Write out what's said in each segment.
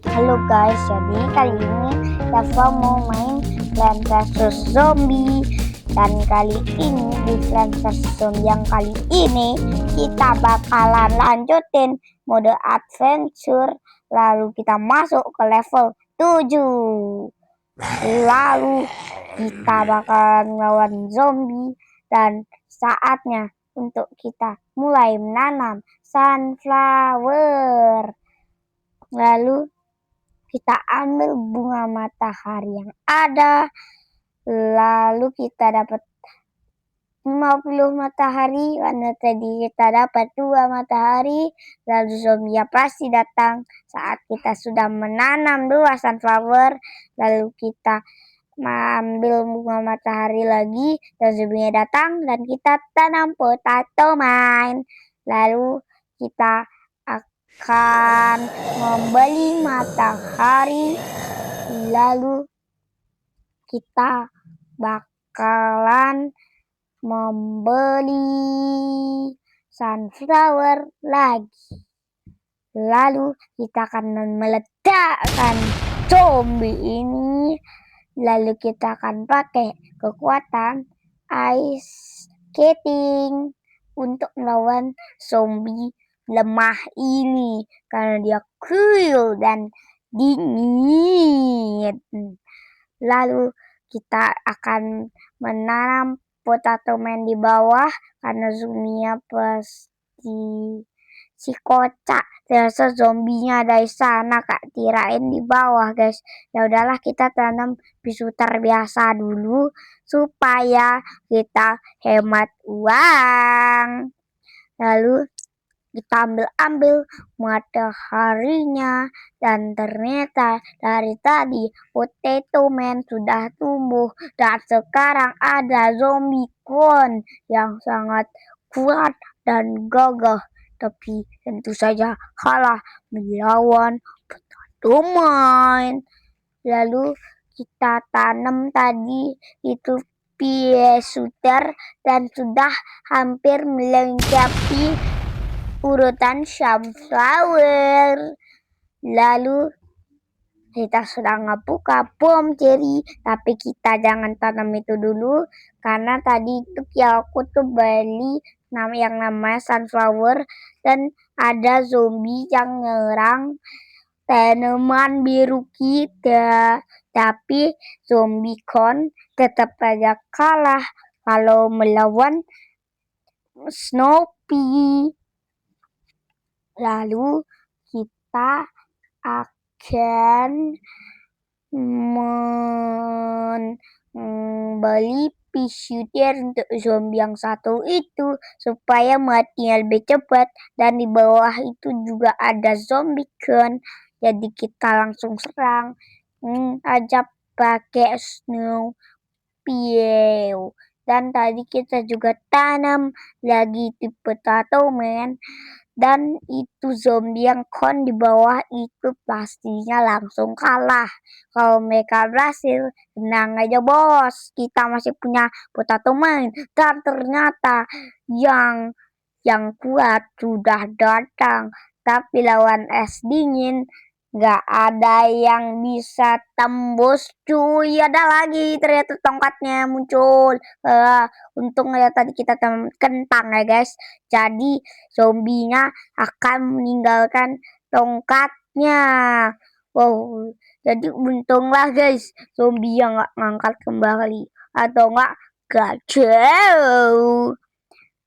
Halo guys, jadi kali ini Rafa mau main Plants vs Zombie. Dan kali ini di Plants vs Zombie yang kali ini kita bakalan lanjutin mode adventure. Lalu kita masuk ke level 7. Lalu kita bakalan melawan zombie. Dan saatnya untuk kita mulai menanam sunflower. Lalu kita ambil bunga matahari yang ada, lalu kita dapat 50 matahari karena tadi kita dapat 2 matahari. Lalu zombie pasti datang saat kita sudah menanam 2 sunflower. Lalu kita ambil bunga matahari lagi dan zombie datang dan kita tanam potato mine. Lalu kita akan membeli matahari, lalu kita bakalan membeli sunflower lagi. Lalu kita akan meledakkan zombie ini. Lalu kita akan pakai kekuatan ice skating untuk melawan zombie lemah ini karena dia cool dan dingin. Lalu kita akan menanam potato man di bawah karena zombie-nya pasti si kocak. Terasa zombinya dari sana kak kirain di bawah guys. Ya udahlah kita tanam bisu terbiasa dulu supaya kita hemat uang. Lalu kita ambil mataharinya dan ternyata dari tadi potato man sudah tumbuh dan sekarang ada zombie clone yang sangat kuat dan gagah, tapi tentu saja kalah melawan potato man. Lalu kita tanam tadi itu pea shooter dan sudah hampir melengkapi urutan sunflower. Lalu kita sudah ngebuka bom cherry, tapi kita jangan tanam itu dulu karena tadi itu aku tuh beli yang namanya sunflower dan ada zombie yang nyerang tanaman biru kita, tapi zombie con tetap aja kalah kalau melawan Snoopy. Lalu kita akan membeli pisuter untuk zombie yang satu itu supaya matinya lebih cepat. Dan di bawah itu juga ada zombie con, jadi kita langsung serang aja pakai snow pea. Dan tadi kita juga tanam lagi di potato man. Dan itu zombie yang con di bawah itu pastinya langsung kalah. Kalau mereka berhasil, tenang aja bos, kita masih punya potato man. Dan ternyata yang kuat sudah datang, tapi lawan es dingin gak ada yang bisa tembus cuy. Ada lagi ternyata tongkatnya muncul. Untung ya tadi kita kentang ya guys, jadi zombinya akan meninggalkan tongkatnya. Wow, jadi untunglah guys zombie yang gak ngangkat kembali atau gak jauh.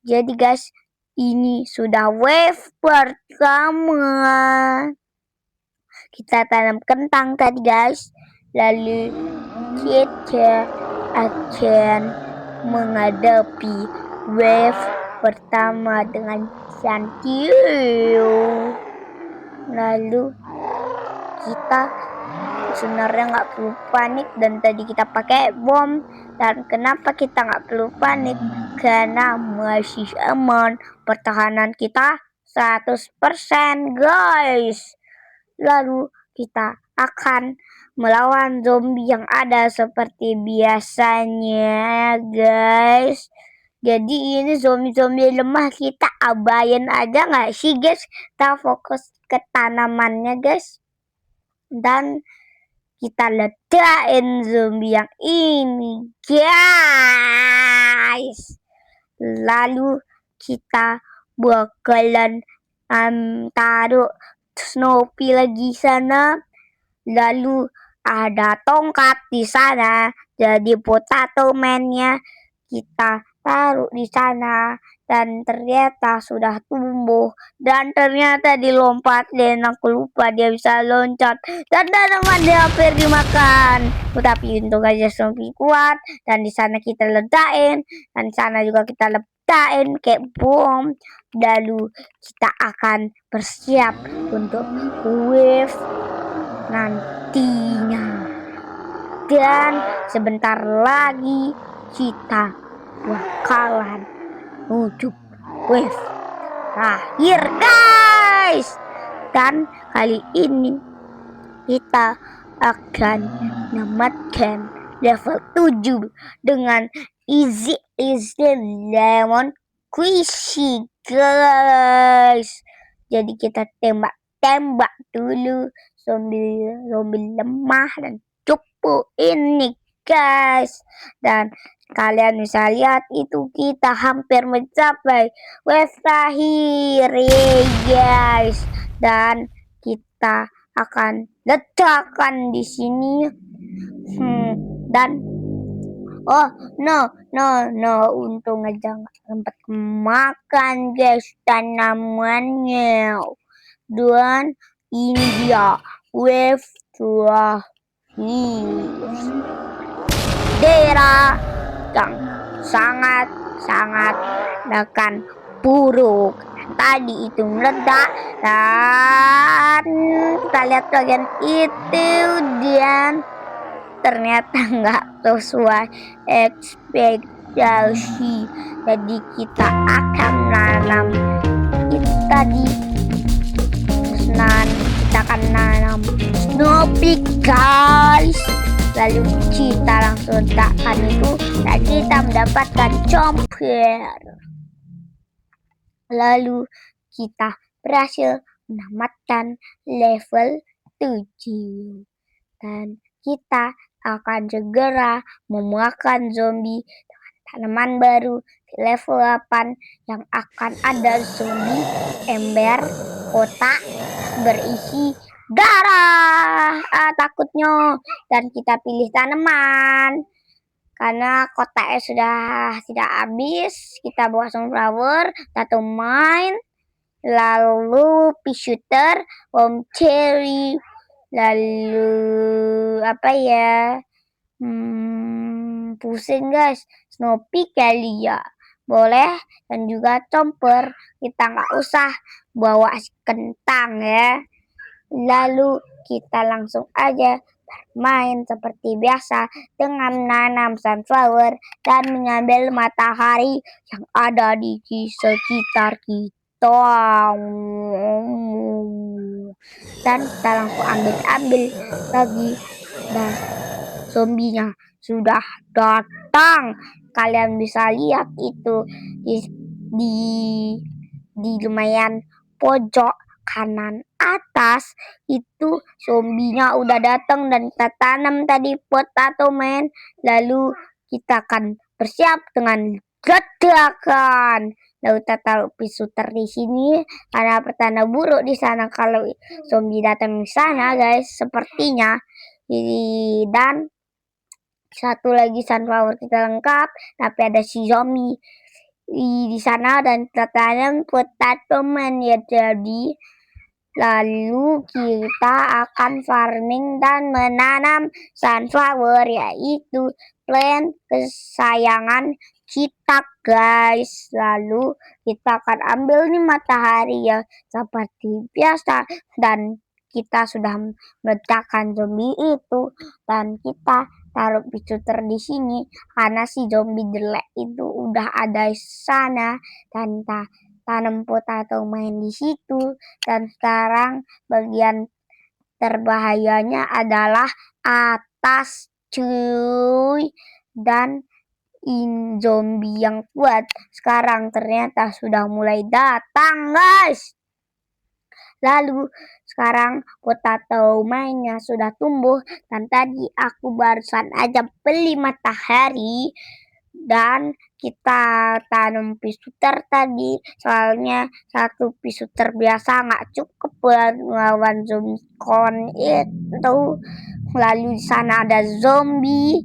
Jadi guys, ini sudah wave pertama. Kita tanam kentang tadi guys. Lalu kita akan menghadapi wave pertama dengan santai. Lalu kita sebenarnya nggak perlu panik dan tadi kita pakai bom. Dan kenapa kita nggak perlu panik? Karena masih aman, pertahanan kita 100% guys. Lalu kita akan melawan zombie yang ada seperti biasanya guys. Jadi ini zombie-zombie lemah kita abain aja gak sih guys? Kita fokus ke tanamannya guys. dan kita ledakin zombie yang ini, guys. Lalu kita bakalan taruh Snoopy lagi sana. Lalu ada tongkat di sana, jadi Potato Man-nya kita taruh di sana dan ternyata sudah tumbuh dan ternyata dilompatin, aku lupa dia bisa loncat dan tanaman dia hampir dimakan. Tapi untung aja Snoopy kuat dan di sana kita ledakin dan di sana juga kita ledakin kayak bom. Lalu kita akan bersiap untuk wave nantinya dan sebentar lagi kita bakalan menuju wave terakhir, guys. Dan kali ini kita akan menamatkan level 7 dengan easy lemon squishy, guys. Jadi kita tembak dulu zombie lemah dan cupu ini, guys. Dan kalian bisa lihat itu kita hampir mencapai wave terakhir, guys. Dan kita akan letakkan di sini. Dan oh no, untung aja nggak sempat makan, guys, tanamannya. Dan ini dia wave terakhir, daerah yang sangat akan buruk. Tadi itu meledak dan kita lihat bagian itu dan ternyata nggak sesuai ekspektasi. Jadi kita akan nanam itu tadi, kita akan nanam Snoopy, guys. Lalu kita langsung letakkan itu dan kita mendapatkan chomper. Lalu kita berhasil menamatkan level 7 dan kita akan segera memakan zombie dengan tanaman baru di level 8 yang akan ada zombie ember kotak berisi darah. Takutnya. Dan kita pilih tanaman karena kotaknya sudah tidak habis. Kita bawa sunflower, tato mine, lalu pea shooter, bomb cherry, lalu apa ya? Pusing, guys. Snoopy kali ya. Boleh. Dan juga chomper. Kita nggak usah bawa kentang ya. Lalu kita langsung aja bermain seperti biasa dengan menanam sunflower dan mengambil matahari yang ada di sekitar kita. Dan kita langsung ambil lagi dan zombinya sudah datang. Kalian bisa lihat itu di lumayan pojok kanan atas itu zombinya udah datang dan kita tanam tadi Potato Man. Lalu kita akan bersiap dengan ledakan. Lalu kita taruh pisuter di sini karena pertanda buruk di sana kalau zombie datang di sana, guys, sepertinya. Dan satu lagi sunflower kita lengkap, tapi ada si zombie di sana dan kita tanam Potato Man ya. Jadi lalu kita akan farming dan menanam sunflower, yaitu plant kesayangan kita, guys. Lalu kita akan ambil nih matahari ya seperti biasa dan kita sudah meletakkan zombie itu dan kita taruh pisuter di sini karena si zombie jelek itu udah ada di sana dan tanam Potato Man di situ. Dan sekarang bagian terbahayanya adalah atas, cuy. Dan zombie yang kuat sekarang ternyata sudah mulai datang, guys. Lalu sekarang potato mainnya sudah tumbuh, dan tadi aku barusan aja beli matahari dan kita tanam pisuter tadi, soalnya satu pisuter biasa nggak cukup buat melawan zombie itu. Lalu di sana ada zombie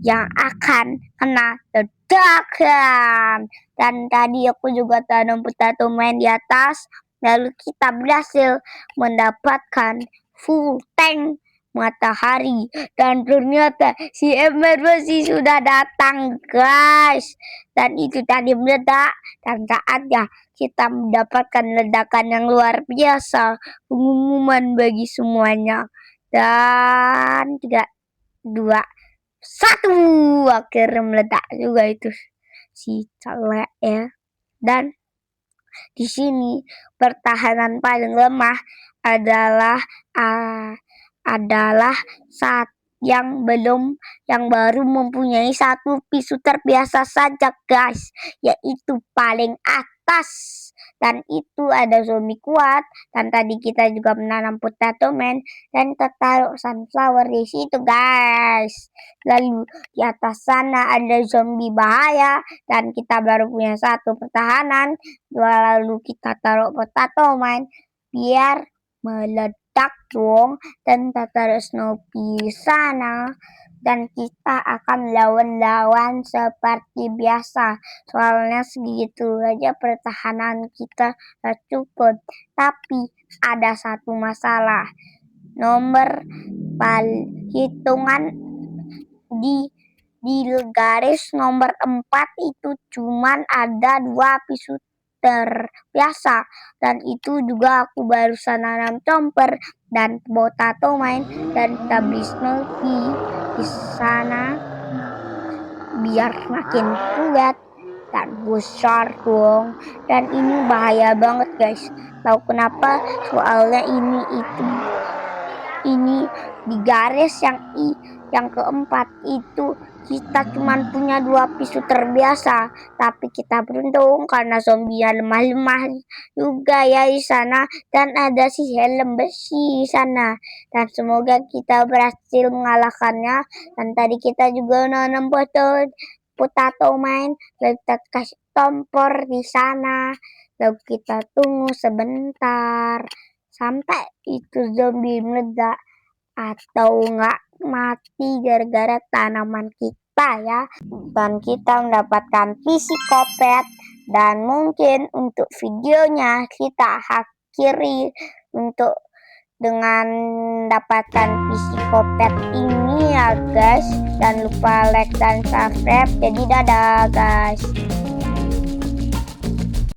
yang akan kena ledakan. Dan tadi aku juga tanam potato main di atas, lalu kita berhasil mendapatkan full tank matahari, dan ternyata si ember besi sudah datang, guys. Dan itu tadi meledak, dan saatnya kita mendapatkan ledakan yang luar biasa, pengumuman bagi semuanya. Dan 3, 2, 1, akhirnya meledak juga itu si celek ya. Dan di sini pertahanan paling lemah adalah saat yang baru mempunyai satu pisuter biasa saja, guys, yaitu paling atas. Dan itu ada zombie kuat, dan tadi kita juga menanam potato man dan kita taruh sunflower di situ, guys. Lalu di atas sana ada zombie bahaya, dan kita baru punya satu pertahanan. Lalu kita taruh potato man biar meledak dong, dan kita taruh Snoopy di sana. Dan kita akan lawan-lawan seperti biasa, soalnya segitu aja pertahanan kita gak cukup. Tapi ada satu masalah, nomor hitungan di garis nomor 4 itu cuman ada 2 pisuter biasa, dan itu juga aku barusan nanam chomper dan potato main dan tabis Snoopy di sana biar makin kuat dan besar dong. Dan ini bahaya banget, guys. Tahu kenapa? Soalnya ini di garis yang keempat itu kita cuma punya 2 pisu terbiasa, tapi kita beruntung karena zombie lemah-lemah juga ya di sana, dan ada si helm besi di sana. Dan semoga kita berhasil mengalahkannya. Dan tadi kita juga nanam potato main, lalu kita kasih kompor di sana, lalu kita tunggu sebentar sampai itu zombie meledak atau nggak mati gara-gara tanaman kita ya. Dan kita mendapatkan psikopet, dan mungkin untuk videonya kita akhiri untuk dengan dapatkan psikopet ini ya, guys. Jangan lupa like dan subscribe. Jadi dadah, guys.